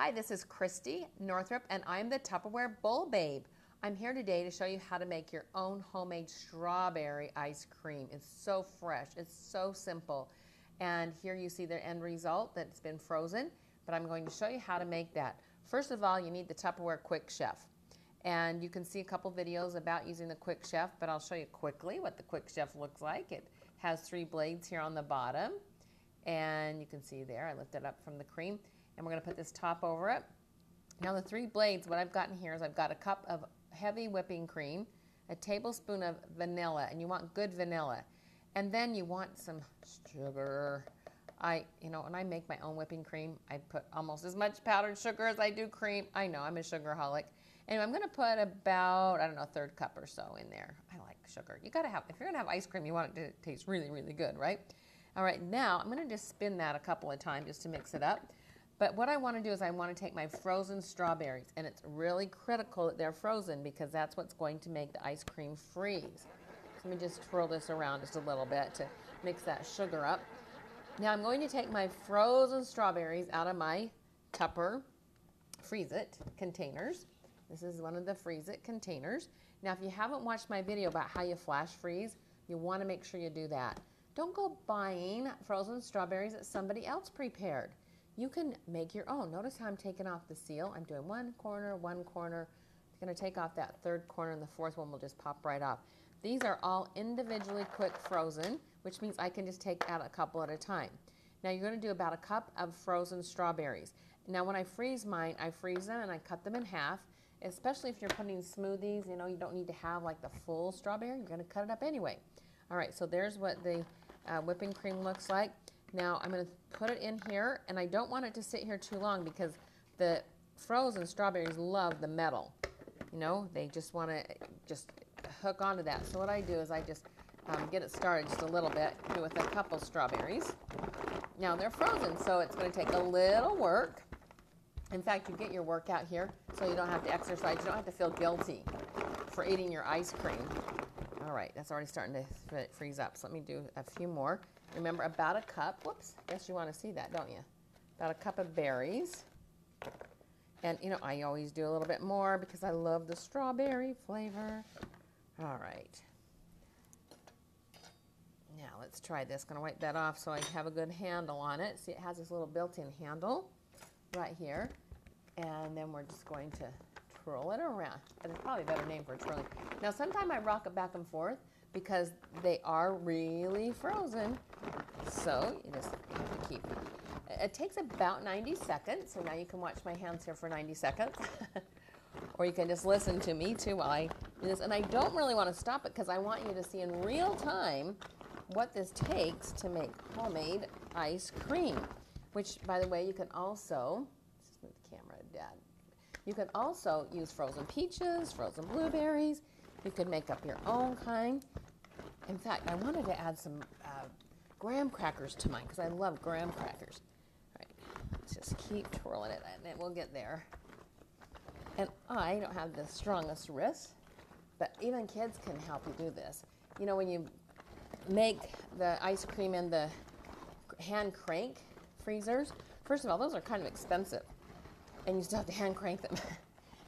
Hi, this is Christy Northrup, and I'm the Tupperware Bowl Babe. I'm here today to show you how to make your own homemade strawberry ice cream. It's so fresh, it's so simple. And here you see the end result that's been frozen, but I'm going to show you how to make that. First of all, you need the Tupperware Quick Chef. And you can see a couple videos about using the Quick Chef, but I'll show you quickly what the Quick Chef looks like. It has 3 blades here on the bottom, and you can see there, I lifted up from the cream, and we're going to put this top over it. Now the 3 blades, what I've got in here is I've got a cup of heavy whipping cream, a tablespoon of vanilla, and you want good vanilla. And then you want some sugar. When I make my own whipping cream, I put almost as much powdered sugar as I do cream. I know, I'm a sugaraholic. Anyway, I'm going to put about, I don't know, a 1/3 cup or so in there. I like sugar. You got to have, if you're going to have ice cream, you want it to taste really, really good, right? All right, now I'm going to just spin that a couple of times just to mix it up. But what I want to do is I want to take my frozen strawberries, and it's really critical that they're frozen because that's what's going to make the ice cream freeze. So let me just twirl this around just a little bit to mix that sugar up. Now I'm going to take my frozen strawberries out of my Tupper Freeze-It containers. This is one of the Freeze-It containers. Now if you haven't watched my video about how you flash freeze, you want to make sure you do that. Don't go buying frozen strawberries that somebody else prepared. You can make your own. Notice how I'm taking off the seal. I'm doing one corner, one corner. I'm going to take off that 3rd corner, and the 4th one will just pop right off. These are all individually quick frozen, which means I can just take out a couple at a time. Now you're going to do about a cup of frozen strawberries. Now when I freeze mine, I freeze them and I cut them in half, especially if you're putting smoothies, you don't need to have like the full strawberry. You're going to cut it up anyway. All right, so there's what the whipping cream looks like. Now I'm going to put it in here, and I don't want it to sit here too long because the frozen strawberries love the metal. They just want to just hook onto that. So what I do is I just get it started just a little bit with a couple strawberries. Now they're frozen, so it's going to take a little work. In fact, you get your workout here so you don't have to exercise. You don't have to feel guilty for eating your ice cream. All right, that's already starting to freeze up. So let me do a few more. Remember, about a cup. Whoops, guess you want to see that, don't you? About a cup of berries. And, I always do a little bit more because I love the strawberry flavor. All right. Now, let's try this. Going to wipe that off so I have a good handle on it. See, it has this little built-in handle right here. And then we're just going to twirl it around. There's probably a better name for twirling. Now, sometimes I rock it back and forth because they are really frozen. So you just have to keep. It takes about 90 seconds. So now you can watch my hands here for 90 seconds. Or you can just listen to me too while I do this. And I don't really want to stop it because I want you to see in real time what this takes to make homemade ice cream. Which, by the way, you can also, let's move the camera down. You can also use frozen peaches, frozen blueberries. You could make up your own kind. In fact, I wanted to add some graham crackers to mine because I love graham crackers. All right, let's just keep twirling it and then we'll get there. And I don't have the strongest wrist, but even kids can help you do this. When you make the ice cream in the hand crank freezers, first of all, those are kind of expensive. And you still have to hand crank them.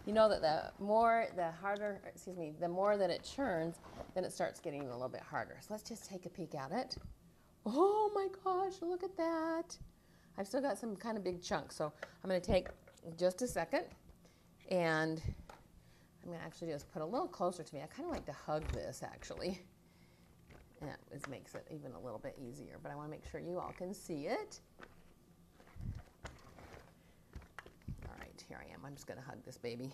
You know that the more that it churns, then it starts getting a little bit harder. So let's just take a peek at it. Oh my gosh, look at that. I've still got some kind of big chunks, so I'm going to take just a second, and I'm going to actually just put a little closer to me. I kind of like to hug this, actually. And that makes it even a little bit easier, but I want to make sure you all can see it. Here I am. I'm just going to hug this baby.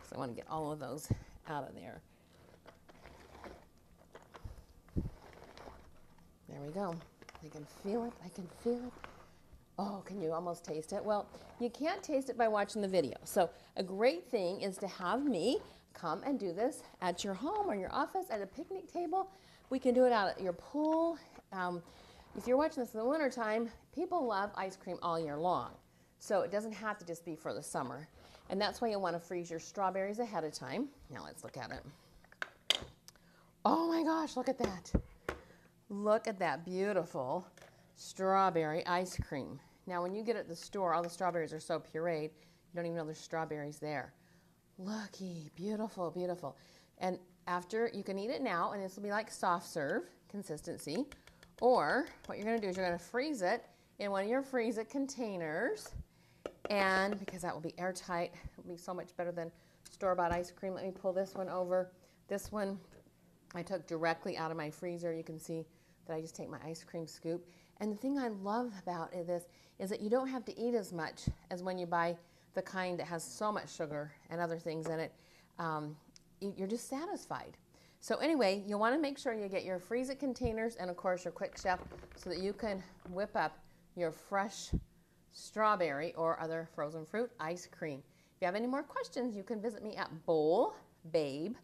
So I want to get all of those out of there. There we go. I can feel it. I can feel it. Oh, can you almost taste it? Well, you can't taste it by watching the video. So a great thing is to have me come and do this at your home or your office, at a picnic table. We can do it out at your pool. If you're watching this in the wintertime, people love ice cream all year long. So it doesn't have to just be for the summer. And that's why you want to freeze your strawberries ahead of time. Now let's look at it. Oh my gosh, look at that. Look at that beautiful strawberry ice cream. Now, when you get at the store, all the strawberries are so pureed, you don't even know there's strawberries there. Looky, beautiful, beautiful. And after, you can eat it now, and this will be like soft serve consistency. Or what you're going to do is you're going to freeze it in one of your freeze-it containers. And because that will be airtight, it will be so much better than store-bought ice cream. Let me pull this one over. This one I took directly out of my freezer. You can see that I just take my ice cream scoop. And the thing I love about this is that you don't have to eat as much as when you buy the kind that has so much sugar and other things in it. You're just satisfied. So anyway, you'll want to make sure you get your freeze-it containers and, of course, your Quick Chef so that you can whip up your fresh strawberry or other frozen fruit ice cream. If you have any more questions, you can visit me at bowlbabe.com.